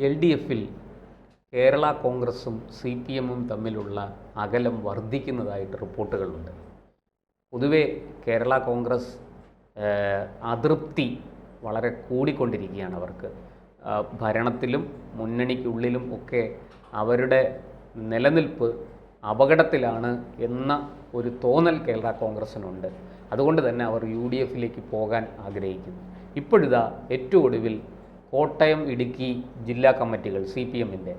LDFിൽ കേരള കോൺഗ്രസും CPMും തമ്മിലുള്ള അകലം വർദ്ധിക്കുന്നതായിട്ട് റിപ്പോർട്ടുകളുണ്ട്. പൊതുവെ കേരള കോൺഗ്രസ് അതൃപ്തി വളരെ കൂടിക്കൊണ്ടിരിക്കുകയാണ്. അവർക്ക് ഭരണത്തിലും മുന്നണിക്കുള്ളിലും ഒക്കെ അവരുടെ നിലനിൽപ്പ് അപകടത്തിലാണ് എന്ന ഒരു തോന്നൽ കേരള കോൺഗ്രസിനുണ്ട്. അതുകൊണ്ട് തന്നെ അവർ UDFിലേക്ക് പോകാൻ ആഗ്രഹിക്കുന്നു. ഇപ്പോഴിതാ ഏറ്റവും ഒടുവിൽ കോട്ടയം, ഇടുക്കി ജില്ലാ കമ്മിറ്റികൾ CPMൻ്റെ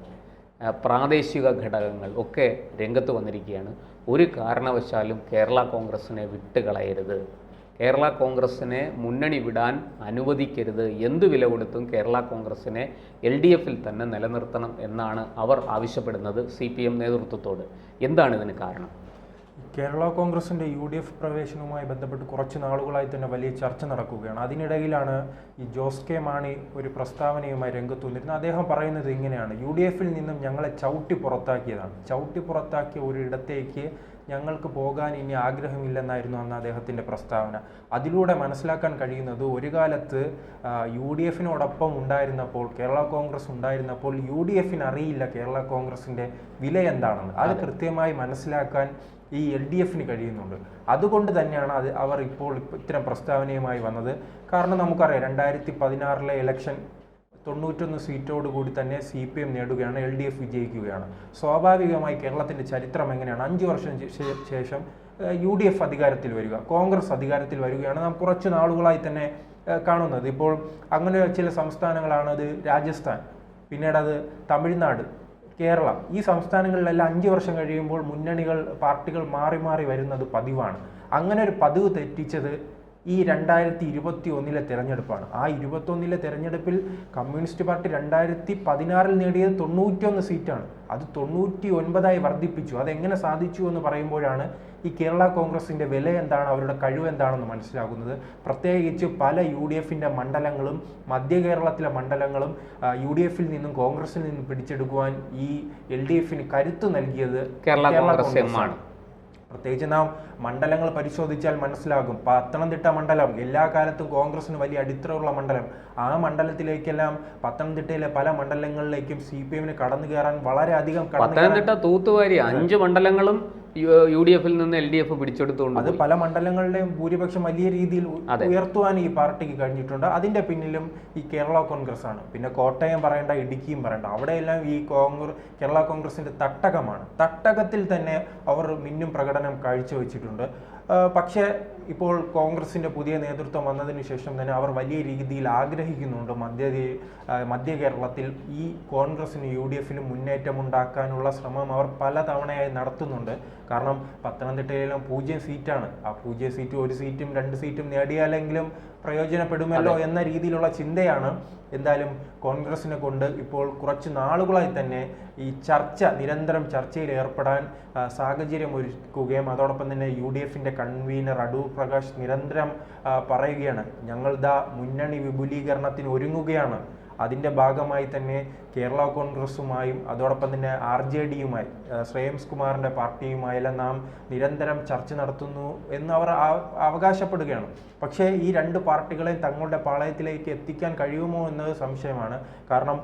പ്രാദേശിക ഘടകങ്ങൾ ഒക്കെ രംഗത്ത് വന്നിരിക്കുകയാണ്. ഒരു കാരണവശാലും കേരള കോൺഗ്രസിനെ വിട്ടുകളയരുത്, കേരള കോൺഗ്രസിനെ മുന്നണി വിടാൻ അനുവദിക്കരുത്, എന്തു വില കൊടുത്തും കേരള കോൺഗ്രസിനെ LDFിൽ തന്നെ നിലനിർത്തണം എന്നാണ് അവർ ആവശ്യപ്പെടുന്നത് CPM നേതൃത്വത്തോട്. എന്താണ് ഇതിന് കാരണം? കേരള കോൺഗ്രസിൻ്റെ UDF പ്രവേശനവുമായി ബന്ധപ്പെട്ട് കുറച്ച് നാളുകളായി തന്നെ വലിയ ചർച്ച നടക്കുകയാണ്. അതിനിടയിലാണ് ഈ ജോസ് കെ മാണി ഒരു പ്രസ്താവനയുമായി രംഗത്ത് വന്നിരുന്നത്. അദ്ദേഹം പറയുന്നത് ഇങ്ങനെയാണ്: UDFിൽ നിന്നും ഞങ്ങളെ ചവിട്ടി പുറത്താക്കിയതാണ്. ചവിട്ടി പുറത്താക്കിയ ഒരിടത്തേക്ക് ഞങ്ങൾക്ക് പോകാൻ ഇനി ആഗ്രഹമില്ലെന്നായിരുന്നു അന്ന് അദ്ദേഹത്തിൻ്റെ പ്രസ്താവന. അതിലൂടെ മനസ്സിലാക്കാൻ കഴിയുന്നത്, ഒരു കാലത്ത് UDFിനോടൊപ്പം ഉണ്ടായിരുന്നപ്പോൾ, കേരള കോൺഗ്രസ് ഉണ്ടായിരുന്നപ്പോൾ UDFിന് അറിയില്ല കേരള കോൺഗ്രസിൻ്റെ വില എന്താണെന്ന്. അത് കൃത്യമായി മനസ്സിലാക്കാൻ ഈ LDFിന് കഴിയുന്നുണ്ട്. അതുകൊണ്ട് തന്നെയാണ് അവർ ഇപ്പോൾ ഇത്തരം പ്രസ്താവനയുമായി വന്നത്. കാരണം നമുക്കറിയാം, 2016 ഇലക്ഷൻ 91 സീറ്റോടുകൂടി തന്നെ CPM നേടുകയാണ്, LDF വിജയിക്കുകയാണ്. സ്വാഭാവികമായി കേരളത്തിൻ്റെ ചരിത്രം എങ്ങനെയാണ്? 5 വർഷം ശേഷം UDF അധികാരത്തിൽ വരിക, കോൺഗ്രസ് അധികാരത്തിൽ വരികയാണ് നാം കുറച്ച് നാളുകളായി തന്നെ കാണുന്നത്. ഇപ്പോൾ അങ്ങനെ ചില സംസ്ഥാനങ്ങളാണ്, അത് രാജസ്ഥാൻ, പിന്നീട് അത് തമിഴ്നാട്, കേരളം. ഈ സംസ്ഥാനങ്ങളിലെല്ലാം 5 വർഷം കഴിയുമ്പോൾ മുന്നണികൾ, പാർട്ടികൾ മാറി മാറി വരുന്നത് പതിവാണ്. അങ്ങനെ ഒരു പതിവ് തെറ്റിച്ചത് ഈ 2021 തെരഞ്ഞെടുപ്പാണ്. ആ 21 തെരഞ്ഞെടുപ്പിൽ കമ്മ്യൂണിസ്റ്റ് പാർട്ടി 2016 നേടിയത് 91 സീറ്റാണ്. അത് 99 വർദ്ധിപ്പിച്ചു. അതെങ്ങനെ സാധിച്ചു എന്ന് പറയുമ്പോഴാണ് ഈ കേരള കോൺഗ്രസിൻ്റെ വില എന്താണ്, അവരുടെ കഴിവ് എന്താണെന്ന് മനസ്സിലാകുന്നത്. പ്രത്യേകിച്ച് പല UDFിൻ്റെ മണ്ഡലങ്ങളും, മധ്യ കേരളത്തിലെ മണ്ഡലങ്ങളും UDFിൽ നിന്നും കോൺഗ്രസിൽ നിന്നും പിടിച്ചെടുക്കുവാൻ ഈ LDFിന് കരുത്ത് നൽകിയത് കേരള കോൺഗ്രസ്. പ്രത്യേകിച്ച് നാം മണ്ഡലങ്ങൾ പരിശോധിച്ചാൽ മനസ്സിലാകും. പത്തനംതിട്ട മണ്ഡലം എല്ലാ കാലത്തും കോൺഗ്രസിന് വലിയ അടിത്തറയുള്ള മണ്ഡലം. ആ മണ്ഡലത്തിലേക്കെല്ലാം, പത്തനംതിട്ടയിലെ പല മണ്ഡലങ്ങളിലേക്കും CPMന് കടന്നു കയറാൻ വളരെയധികം പത്തനംതിട്ട തൂത്തുവാരി 5 മണ്ഡലങ്ങളും UDFിൽ നിന്ന് LDF പിടിച്ചെടുത്തുകൊണ്ട് അത് പല മണ്ഡലങ്ങളുടെയും ഭൂരിപക്ഷം വലിയ രീതിയിൽ ഉയർത്തുവാൻ ഈ പാർട്ടിക്ക് കഴിഞ്ഞിട്ടുണ്ട്. അതിന്റെ പിന്നിലും ഈ കേരള കോൺഗ്രസ് ആണ്. പിന്നെ കോട്ടയം പറയേണ്ട, ഇടുക്കിയും പറയേണ്ട, അവിടെയെല്ലാം ഈ കേരള കോൺഗ്രസിന്റെ തട്ടകമാണ്. തട്ടകത്തിൽ തന്നെ അവർ മിന്നും പ്രകടനം കാഴ്ചവെച്ചിട്ടുണ്ട്. പക്ഷേ ഇപ്പോൾ കോൺഗ്രസിന്റെ പുതിയ നേതൃത്വം വന്നതിന് ശേഷം തന്നെ അവർ വലിയ രീതിയിൽ ആഗ്രഹിക്കുന്നുണ്ട് മധ്യ കേരളത്തിൽ ഈ കോൺഗ്രസിന് UDFിന് മുന്നേറ്റമുണ്ടാക്കാനുള്ള ശ്രമം അവർ പല തവണയായി നടത്തുന്നുണ്ട്. കാരണം പത്തനംതിട്ടയിലും 0 സീറ്റാണ്. ആ 0 സീറ്റ്, 1 സീറ്റും 2 സീറ്റും നേടിയാലെങ്കിലും പ്രയോജനപ്പെടുമല്ലോ എന്ന രീതിയിലുള്ള ചിന്തയാണ് എന്തായാലും കോൺഗ്രസിനെ കൊണ്ട് ഇപ്പോൾ കുറച്ച് നാളുകളായി തന്നെ ഈ നിരന്തരം ചർച്ചയിൽ ഏർപ്പെടാൻ സാഹചര്യം ഒരുക്കുകയും, അതോടൊപ്പം തന്നെ UDFിൻ്റെ കൺവീനർ അടൂർ പ്രകാശ് നിരന്തരം പറയുകയാണ്, ഞങ്ങൾ മുന്നണി വിപുലീകരണത്തിന് ഒരുങ്ങുകയാണ്. അതിൻ്റെ ഭാഗമായി തന്നെ കേരള കോൺഗ്രസുമായും അതോടൊപ്പം തന്നെ RJDയുമായി, ശ്രേയംസ് കുമാറിൻ്റെ പാർട്ടിയുമായെല്ലാം നാം നിരന്തരം ചർച്ച നടത്തുന്നു എന്ന് അവർ അവകാശപ്പെടുകയാണ്. പക്ഷേ ഈ 2 പാർട്ടികളെയും തങ്ങളുടെ പാളയത്തിലേക്ക് എത്തിക്കാൻ കഴിയുമോ എന്നത് സംശയമാണ്. കാരണം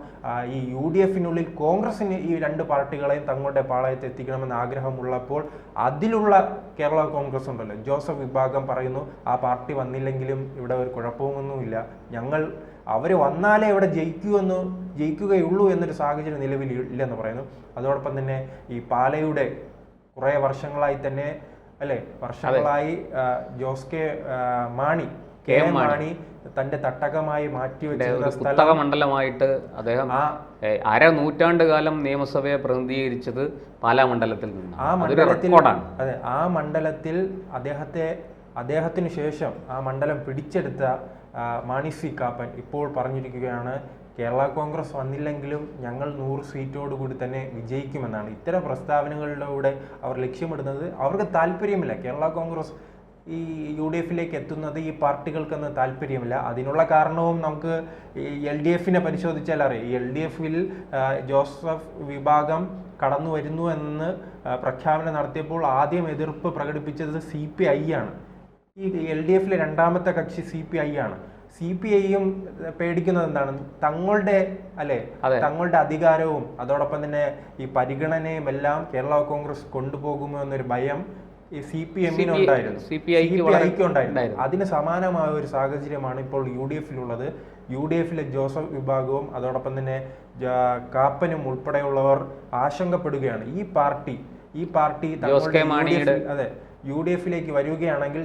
ഈ UDFിനുള്ളിൽ കോൺഗ്രസിന് ഈ 2 പാർട്ടികളെയും തങ്ങളുടെ പാളയത്തിൽ എത്തിക്കണമെന്ന് ആഗ്രഹമുള്ളപ്പോൾ അതിലുള്ള കേരള കോൺഗ്രസ് ഉണ്ടല്ലോ, ജോസഫ് വിഭാഗം പറയുന്നു, ആ പാർട്ടി വന്നില്ലെങ്കിലും ഇവിടെ ഒരു കുഴപ്പമൊന്നുമില്ല, അവർ വന്നാലേ ഇവിടെ ജയിക്കുകയുള്ളൂ എന്നൊരു സാഹചര്യം നിലവിൽ ഇല്ലെന്ന് പറയുന്നു. അതോടൊപ്പം തന്നെ ഈ പാലയുടെ കുറേ വർഷങ്ങളായി തന്നെ വർഷങ്ങളായി ജോസ് കെ മാണി തന്റെ തട്ടകമായി മാറ്റിവെച്ച മണ്ഡലമായിട്ട് അദ്ദേഹം നൂറ്റാണ്ട് കാലം നിയമസഭയെ പ്രതിനിധീകരിച്ചത് പാലാ മണ്ഡലത്തിൽ നിന്നാണ്. ആ മണ്ഡലത്തിൽ അദ്ദേഹത്തിന് ശേഷം ആ മണ്ഡലം പിടിച്ചെടുത്ത മാണി സി കാപ്പൻ ഇപ്പോൾ പറഞ്ഞിരിക്കുകയാണ്, കേരള കോൺഗ്രസ് വന്നില്ലെങ്കിലും ഞങ്ങൾ 100 സീറ്റോടുകൂടി തന്നെ വിജയിക്കുമെന്നാണ്. ഇത്തരം പ്രസ്താവനകളിലൂടെ അവർ ലക്ഷ്യമിടുന്നത്, അവർക്ക് താല്പര്യമില്ല കേരള കോൺഗ്രസ് ഈ UDFിലേക്ക് എത്തുന്നത്, ഈ പാർട്ടികൾക്കൊന്നും താല്പര്യമില്ല. അതിനുള്ള കാരണവും നമുക്ക് LDFിനെ പരിശോധിച്ചാൽ അറിയാം. ഈ LDFിൽ ജോസഫ് വിഭാഗം കടന്നു വരുന്നു എന്ന് പ്രഖ്യാപനം നടത്തിയപ്പോൾ ആദ്യം എതിർപ്പ് പ്രകടിപ്പിച്ചത് CPI ആണ്. ഈ LDFിലെ രണ്ടാമത്തെ കക്ഷി CPI ആണ്. CPIയും പേടിക്കുന്നത് എന്താണ്? തങ്ങളുടെ അധികാരവും അതോടൊപ്പം തന്നെ ഈ പരിഗണനയും എല്ലാം കേരള കോൺഗ്രസ് കൊണ്ടുപോകുമോ എന്നൊരു ഭയം ഈ CPM-ന് ഉണ്ടായിരുന്നു, CPIക്ക് ഉണ്ടായിരുന്നു. അതിന് സമാനമായ ഒരു സാഹചര്യമാണ് ഇപ്പോൾ UDF-ലുള്ളത്. UDF-ലെ ജോസഫ് വിഭാഗവും അതോടൊപ്പം തന്നെ കാപ്പനും ഉൾപ്പെടെയുള്ളവർ ആശങ്കപ്പെടുകയാണ്. ഈ പാർട്ടി അതെ UDF-ലേക്ക് വരികയാണെങ്കിൽ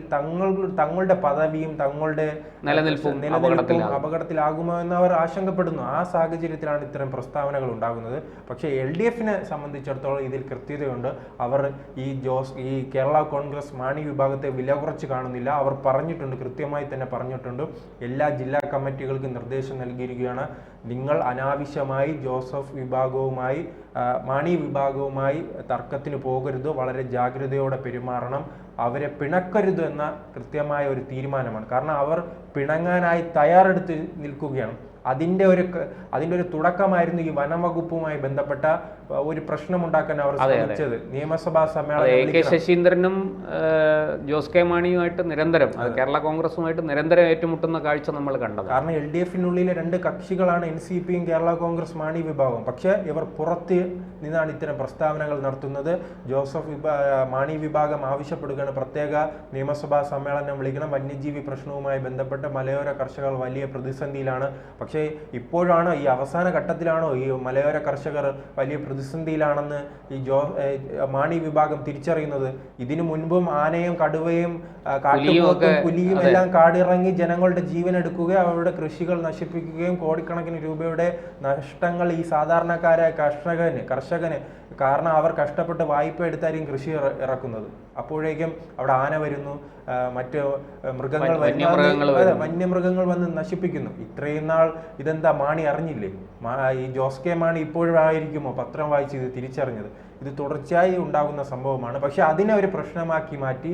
തങ്ങളുടെ പദവിയും തങ്ങളുടെ നിലനിൽപ്പും അപകടത്തിലാകുമോ എന്ന് അവർ ആശങ്കപ്പെടുന്നു. ആ സാഹചര്യത്തിലാണ് ഇത്തരം പ്രസ്താവനകൾ ഉണ്ടാകുന്നത്. പക്ഷേ LDF-നെ സംബന്ധിച്ചിടത്തോളം ഇതിൽ കൃത്യതയുണ്ട്. അവർ ഈ കേരള കോൺഗ്രസ് മാണി വിഭാഗത്തെ വില കുറച്ച് കാണുന്നില്ല. അവർ കൃത്യമായി തന്നെ പറഞ്ഞിട്ടുണ്ട്. എല്ലാ ജില്ലാ കമ്മിറ്റികൾക്കും നിർദ്ദേശം നൽകിയിരിക്കുകയാണ്. നിങ്ങൾ അനാവശ്യമായി ജോസഫ് വിഭാഗവുമായി മാണി വിഭാഗവുമായി തർക്കത്തിന് പോകരുത്, വളരെ ജാഗ്രതയോടെ പെരുമാറണം, അവരെ പിണക്കരുത് എന്ന കൃത്യമായ ഒരു തീരുമാനമാണ്. കാരണം അവർ പിണങ്ങാനായി തയ്യാറെടുത്ത് നിൽക്കുകയാണ്. അതിന്റെ ഒരു തുടക്കമായിരുന്നു ഈ വനംവകുപ്പുമായി ബന്ധപ്പെട്ട ഒരു പ്രശ്നമുണ്ടാക്കാൻ അവർ ശ്രമിച്ചത്. നിയമസഭാ സമ്മേളനം AK ശശീന്ദ്രനും ജോസ് കെ മാണിയുമായിട്ട് നിരന്തരം കേരള കോൺഗ്രസുമായിട്ട് നിരന്തരം ഏറ്റുമുട്ടുന്ന കാഴ്ച നമ്മൾ കണ്ടത്. കാരണം LDF-നുള്ളിലെ രണ്ട് കക്ഷികളാണ് NCPയും കേരള കോൺഗ്രസ് മാണി വിഭാഗവും. പക്ഷേ ഇവർ പുറത്ത് നിന്നാണ് ഇത്തരം പ്രസ്താവനകൾ നടത്തുന്നത്. മാണി വിഭാഗം ആവശ്യപ്പെടുകയാണ് പ്രത്യേക നിയമസഭാ സമ്മേളനം വിളിക്കണം, വന്യജീവി പ്രശ്നവുമായി ബന്ധപ്പെട്ട് മലയോര കർഷകർ വലിയ പ്രതിസന്ധിയിലാണ്. പക്ഷേ ഇപ്പോഴാണ് ഈ അവസാന ഘട്ടത്തിലാണോ ഈ മലയോര കർഷകർ വലിയ പ്രതിസന്ധിയിലാണെന്ന് ഈ മാണി വിഭാഗം തിരിച്ചറിയുന്നത്? ഇതിനു മുൻപും ആനയും കടുവയും കാട്ടുപോത്തും പുലിയും എല്ലാം കാടിറങ്ങി ജനങ്ങളുടെ ജീവൻ എടുക്കുകയും അവരുടെ കൃഷികൾ നശിപ്പിക്കുകയും കോടിക്കണക്കിന് രൂപയുടെ നഷ്ടങ്ങൾ ഈ സാധാരണക്കാരായ കർഷകന് കാരണം അവർ കഷ്ടപ്പെട്ട് വായ്പ എടുത്തായിരിക്കും കൃഷി ഇറക്കുന്നത്. അപ്പോഴേക്കും അവിടെ ആന വരുന്നു, മറ്റ് വന്യമൃഗങ്ങൾ വന്ന് നശിപ്പിക്കുന്നു. ഇത്രയും നാൾ ഇതെന്താ മാണി അറിഞ്ഞില്ലേ? ഈ ജോസ് കെ മാണി ഇപ്പോഴായിരിക്കുമോ പത്രം വായിച്ച് ഇത് തിരിച്ചറിഞ്ഞത്? ഇത് തുടർച്ചയായി ഉണ്ടാകുന്ന സംഭവമാണ്. പക്ഷെ അതിനെ ഒരു പ്രശ്നമാക്കി മാറ്റി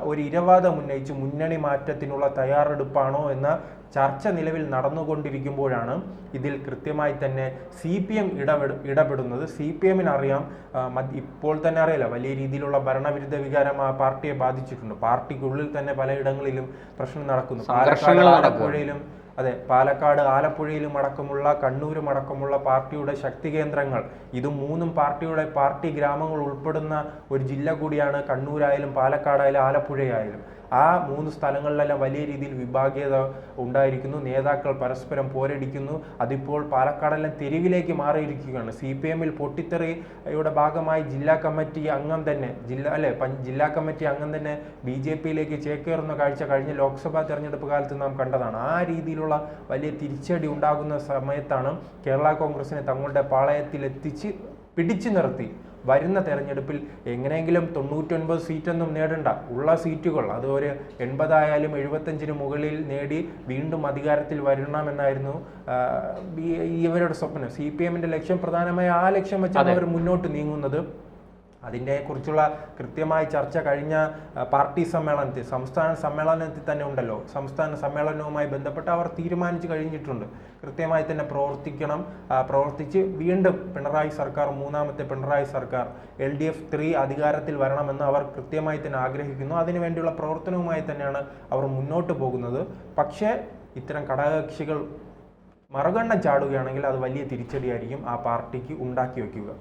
ഒരു ഇരവാദം ഉന്നയിച്ച് മുന്നണി മാറ്റത്തിനുള്ള തയ്യാറെടുപ്പാണോ എന്ന ചർച്ച നിലവിൽ നടന്നുകൊണ്ടിരിക്കുമ്പോഴാണ് ഇതിൽ കൃത്യമായി തന്നെ CPM ഇടപെടുന്നത്. CPM-ന് അറിയാം, ഇപ്പോൾ തന്നെ അറിയില്ല, വലിയ രീതിയിലുള്ള ഭരണവിരുദ്ധ വികാരം ആ പാർട്ടിയെ ബാധിച്ചിട്ടുണ്ട്. പാർട്ടിക്കുള്ളിൽ തന്നെ പലയിടങ്ങളിലും പ്രശ്നം നടക്കുന്നു. പാലക്കാട് ആലപ്പുഴയിലും അടക്കമുള്ള കണ്ണൂരും അടക്കമുള്ള പാർട്ടിയുടെ ശക്തി കേന്ദ്രങ്ങൾ, ഇത് മൂന്നും പാർട്ടി ഗ്രാമങ്ങൾ ഉൾപ്പെടുന്ന ഒരു ജില്ല കൂടിയാണ് കണ്ണൂരായാലും പാലക്കാടായാലും ആലപ്പുഴയായാലും. ആ മൂന്ന് സ്ഥലങ്ങളിലെല്ലാം വലിയ രീതിയിൽ വിഭാഗീയത ഉണ്ടായിരിക്കുന്നു. നേതാക്കൾ പരസ്പരം പോരടിക്കുന്നു. അതിപ്പോൾ പാലക്കാടെല്ലാം തെരുവിലേക്ക് മാറിയിരിക്കുകയാണ്. CPM-ൽ പൊട്ടിത്തെറിയുടെ ഭാഗമായി ജില്ലാ കമ്മിറ്റി അംഗം തന്നെ BJP-യിലേക്ക് ചേക്കേറുന്ന കാഴ്ച കഴിഞ്ഞ ലോക്സഭാ തെരഞ്ഞെടുപ്പ് കാലത്ത് നാം കണ്ടതാണ്. ആ രീതിയിലുള്ള വലിയ തിരിച്ചടി ഉണ്ടാകുന്ന സമയത്താണ് കേരള കോൺഗ്രസിനെ തങ്ങളുടെ പാളയത്തിലെത്തിച്ച് പിടിച്ചു നിർത്തി വരുന്ന തെരഞ്ഞെടുപ്പിൽ എങ്ങനെയെങ്കിലും 99 സീറ്റൊന്നും നേടണ്ട, ഉള്ള സീറ്റുകൾ അത് ഒരു 80 ആയാലും 75-ന് മുകളിൽ നേടി വീണ്ടും അധികാരത്തിൽ വരണമെന്നായിരുന്നു ഇവരുടെ സ്വപ്നം. CPM-ന്റെ ലക്ഷ്യം പ്രധാനമായ ആ ലക്ഷ്യം വെച്ചാണ് അവർ മുന്നോട്ട് നീങ്ങുന്നത്. അതിനെ കുറിച്ചുള്ള കൃത്യമായ ചർച്ച കഴിഞ്ഞ പാർട്ടി സമ്മേളനത്തിൽ, സംസ്ഥാന സമ്മേളനത്തിൽ തന്നെ ഉണ്ടല്ലോ. സംസ്ഥാന സമ്മേളനവുമായി ബന്ധപ്പെട്ട് അവർ തീരുമാനിച്ചു കഴിഞ്ഞിട്ടുണ്ട്. കൃത്യമായി തന്നെ പ്രവർത്തിച്ച് വീണ്ടും മൂന്നാമത്തെ പിണറായി സർക്കാർ LDF 3 അധികാരത്തിൽ വരണമെന്ന് അവർ കൃത്യമായി തന്നെ ആഗ്രഹിക്കുന്നു. അതിനുവേണ്ടിയുള്ള പ്രവർത്തനവുമായി തന്നെയാണ് അവർ മുന്നോട്ട് പോകുന്നത്. പക്ഷേ ഇത്തരം ഘടകകക്ഷികൾ മറുകണ്ഠം ചാടുകയാണെങ്കിൽ അത് വലിയ തിരിച്ചടിയായിരിക്കും ആ പാർട്ടിക്ക് ഉണ്ടാക്കി വയ്ക്കുക.